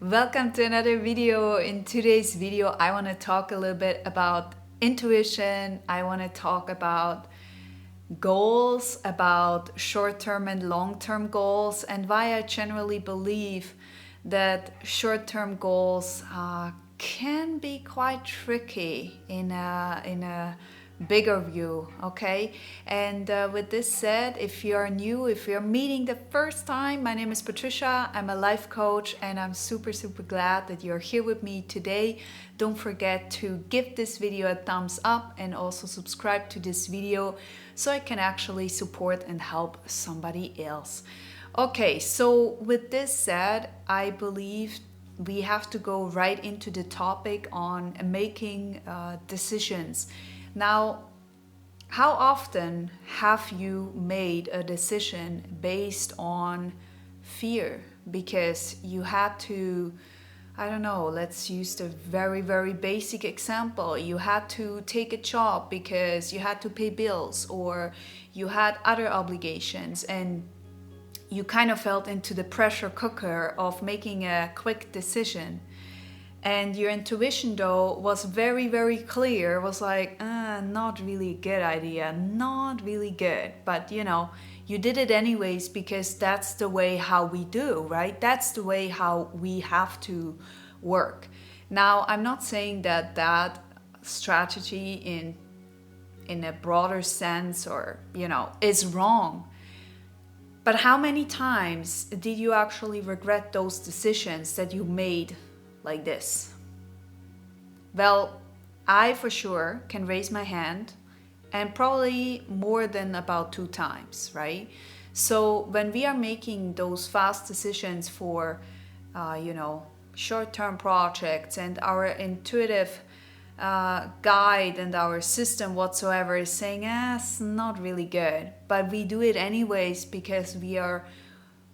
Welcome to another video. In today's video, I want to talk a little bit about intuition. I want to talk about goals, about short-term and long-term goals, and why I generally believe that short-term goals can be quite tricky in a bigger view, okay? And with this said, if you're new, if you're meeting the first time, my name is Patricia. I'm a life coach and I'm super glad that you're here with me today. Don't forget to give this video a thumbs up and also subscribe to this video so I can actually support and help somebody else. Okay, so with this said, I believe we have to go right into the topic on making decisions. Now, how often have you made a decision based on fear? Because you had to, I don't know, let's use the very basic example. You had to take a job because you had to pay bills or you had other obligations and you kind of felt into the pressure cooker of making a quick decision. And your intuition though was very clear, was like, not really a good idea, not really good. But you did it anyways because that's the way how we do, right? That's the way how we have to work. Now, I'm not saying that that strategy in a broader sense or, is wrong. But how many times did you actually regret those decisions that you made like this? Well, I for sure can raise my hand and probably more than about 2 times, right? So when we are making those fast decisions for, short-term projects and our intuitive guide and our system whatsoever is saying, it's not really good. But we do it anyways because we are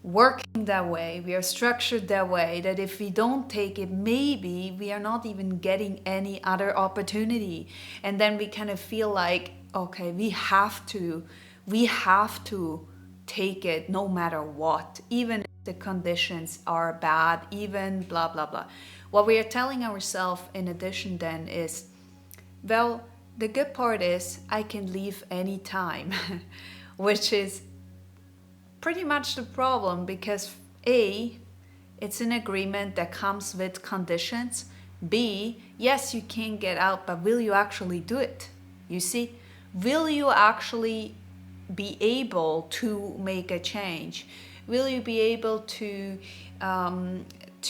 working that way, we are structured that way, that if we don't take it, maybe we are not even getting any other opportunity. And then we kind of feel like, okay, we have to take it no matter what, even if the conditions are bad, even blah blah. What we are telling ourselves in addition then is, well, the good part is I can leave anytime, which is pretty much the problem because A, it's an agreement that comes with conditions. B, yes, you can get out, but will you actually do it? You see, will you actually be able to make a change? Will you be able to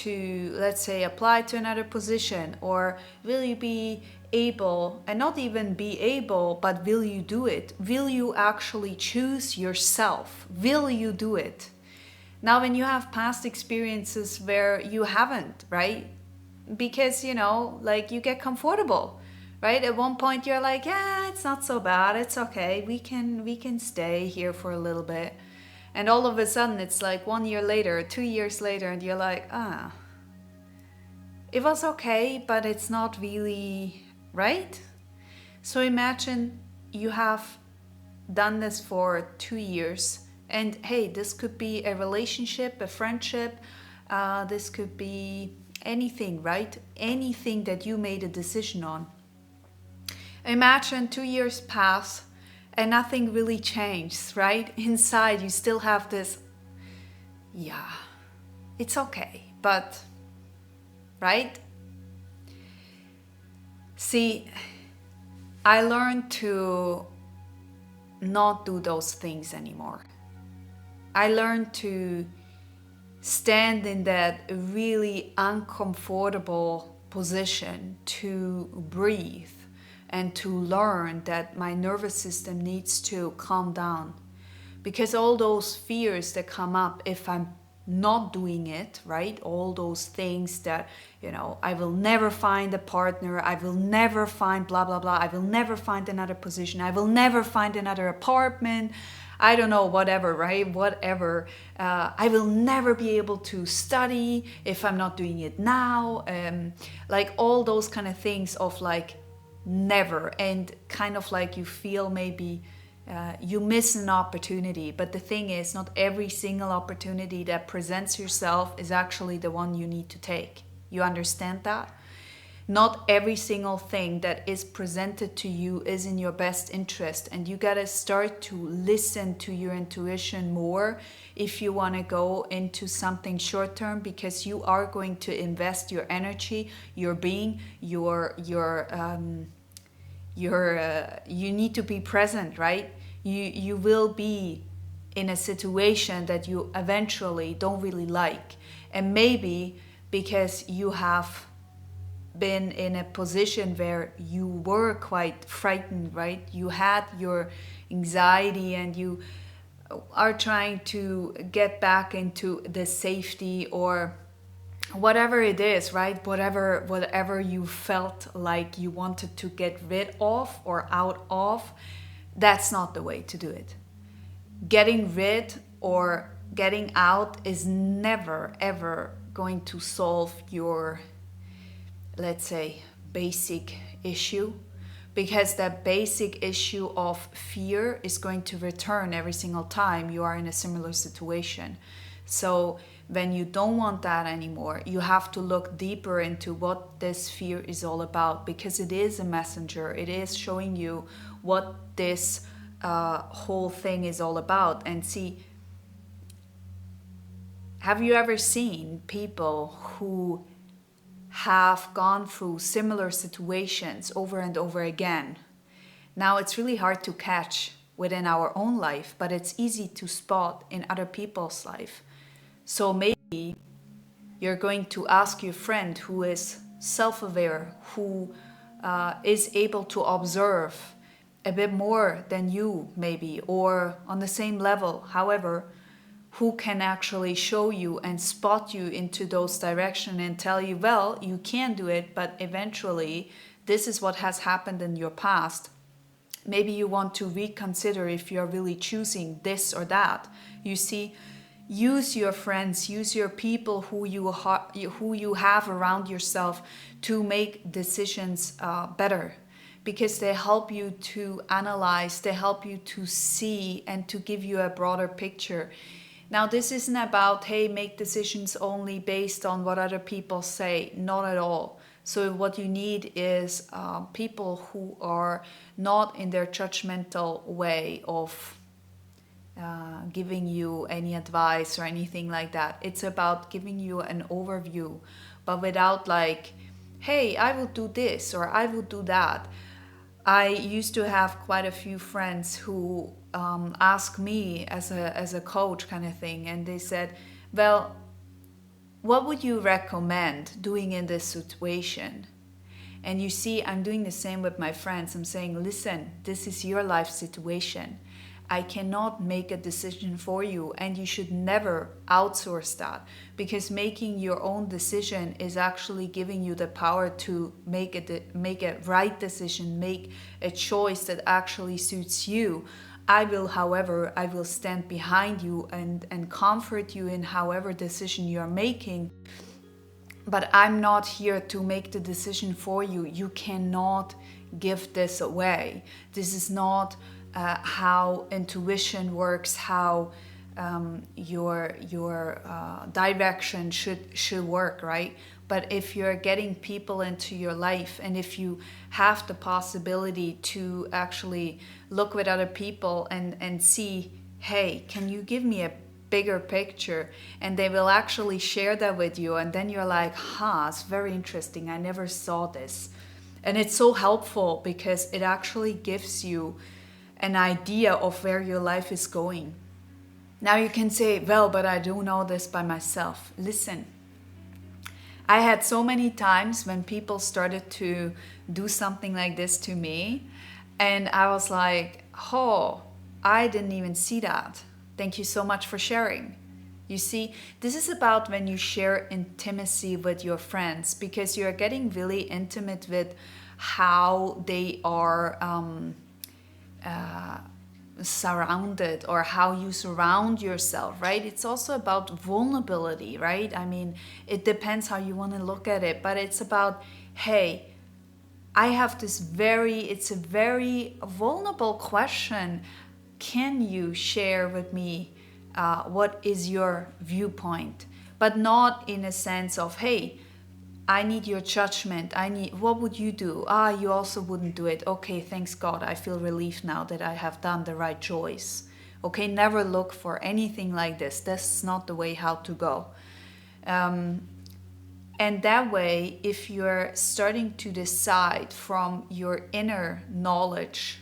let's say apply to another position, or will you be able, and not even be able, but will you do it? Will you actually choose yourself? Will you do it? Now, when you have past experiences where you haven't, right? Because like you get comfortable, right? At one point you're like, yeah, it's not so bad, it's okay, we can stay here for a little bit. And all of a sudden it's like 1 year later, 2 years later, and you're like, it was okay, but it's not really right? So imagine you have done this for 2 years, and hey, this could be a relationship, a friendship, this could be anything, right? Anything that you made a decision on. Imagine 2 years pass and nothing really changes, right? Inside you still have this, yeah, it's okay, but, right? See, I learned to not do those things anymore. I learned to stand in that really uncomfortable position, to breathe and to learn that my nervous system needs to calm down. Because all those fears that come up if I'm not doing it, right? All those things that, I will never find a partner, I will never find blah blah blah, I will never find another position, I will never find another apartment, I don't know, whatever, right? Whatever. I will never be able to study if I'm not doing it now. Like all those kind of things of like never, and kind of like you feel maybe you miss an opportunity. But the thing is, not every single opportunity that presents yourself is actually the one you need to take. You understand that? Not every single thing that is presented to you is in your best interest, and you gotta start to listen to your intuition more if you want to go into something short term, because you are going to invest your energy, your being, you need to be present, right? You will be in a situation that you eventually don't really like, and maybe because you have been in a position where you were quite frightened, right? You had your anxiety and you are trying to get back into the safety or whatever it is, right? Whatever you felt like you wanted to get rid of or out of, that's not the way to do it. Getting rid or getting out is never ever going to solve your, let's say, basic issue, because that basic issue of fear is going to return every single time you are in a similar situation. So when you don't want that anymore, you have to look deeper into what this fear is all about, because it is a messenger. It is showing you what this whole thing is all about. And see, have you ever seen people who have gone through similar situations over and over again? Now, it's really hard to catch within our own life, but it's easy to spot in other people's life. So maybe you're going to ask your friend who is self-aware, who is able to observe a bit more than you maybe, or on the same level, however, who can actually show you and spot you into those directions and tell you, well, you can do it, but eventually this is what has happened in your past. Maybe you want to reconsider if you're really choosing this or that. You see, use your friends, use your people who you have around yourself to make decisions better, because they help you to analyze, they help you to see and to give you a broader picture. Now, this isn't about, hey, make decisions only based on what other people say. Not at all. So what you need is people who are not in their judgmental way of giving you any advice or anything like that. It's about giving you an overview, but without like, hey, I will do this or I will do that. I used to have quite a few friends who asked me as a coach kind of thing, and they said, well, what would you recommend doing in this situation? And you see, I'm doing the same with my friends. I'm saying, listen, this is your life situation. I cannot make a decision for you, and you should never outsource that, because making your own decision is actually giving you the power to make a right decision, make a choice that actually suits you. However, I will stand behind you and comfort you in however decision you are making. But I'm not here to make the decision for you. You cannot give this away. This is not how intuition works, how your direction should work, right? But if you're getting people into your life, and if you have the possibility to actually look with other people and see, hey, can you give me a bigger picture? And they will actually share that with you, and then you're like, it's very interesting, I never saw this. And it's so helpful because it actually gives you an idea of where your life is going. Now you can say, well, but I don't know this by myself. Listen, I had so many times when people started to do something like this to me, and I was like, oh, I didn't even see that. Thank you so much for sharing. You see, this is about when you share intimacy with your friends, because you're getting really intimate with how they are surrounded, or how you surround yourself, right? It's also about vulnerability, right? I mean, it depends how you want to look at it, but it's about, hey, I have this it's a very vulnerable question. can you share with me what is your viewpoint? But not in a sense of, hey, I need your judgment. What would you do? You also wouldn't do it. Okay, thanks God. I feel relieved now that I have done the right choice. Okay, never look for anything like this. That's not the way how to go. And that way, if you're starting to decide from your inner knowledge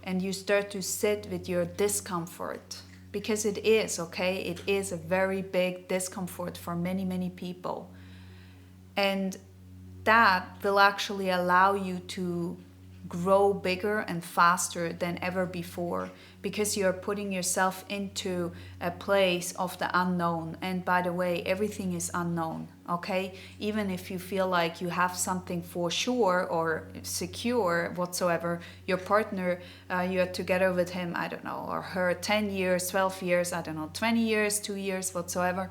and you start to sit with your discomfort, because it is, okay? It is a very big discomfort for many, many people. And that will actually allow you to grow bigger and faster than ever before, because you're putting yourself into a place of the unknown. And by the way, everything is unknown, okay? Even if you feel like you have something for sure or secure whatsoever, your partner, you're together with him, I don't know, or her 10 years, 12 years, I don't know, 20 years, 2 years, whatsoever.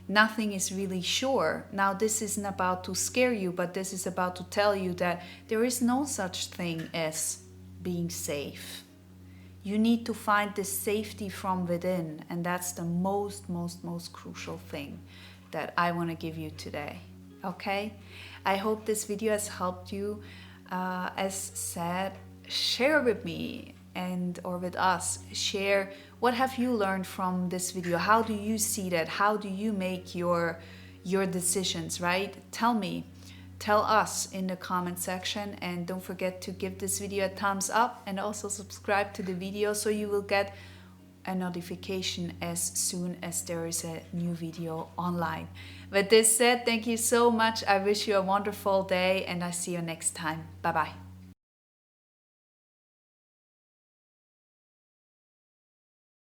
Nothing is really sure. Now, this isn't about to scare you, but this is about to tell you that there is no such thing as being safe. You need to find the safety from within, and that's the most crucial thing that I want to give you today. Okay? I hope this video has helped you. As said, share with me or with us. Share what have you learned from this video. How do you see that? How do you make your decisions, right? Tell us in the comment section, and don't forget to give this video a thumbs up and also subscribe to the video so you will get a notification as soon as there is a new video online. With this said, thank you so much. I wish you a wonderful day, and I see you next time. Bye bye.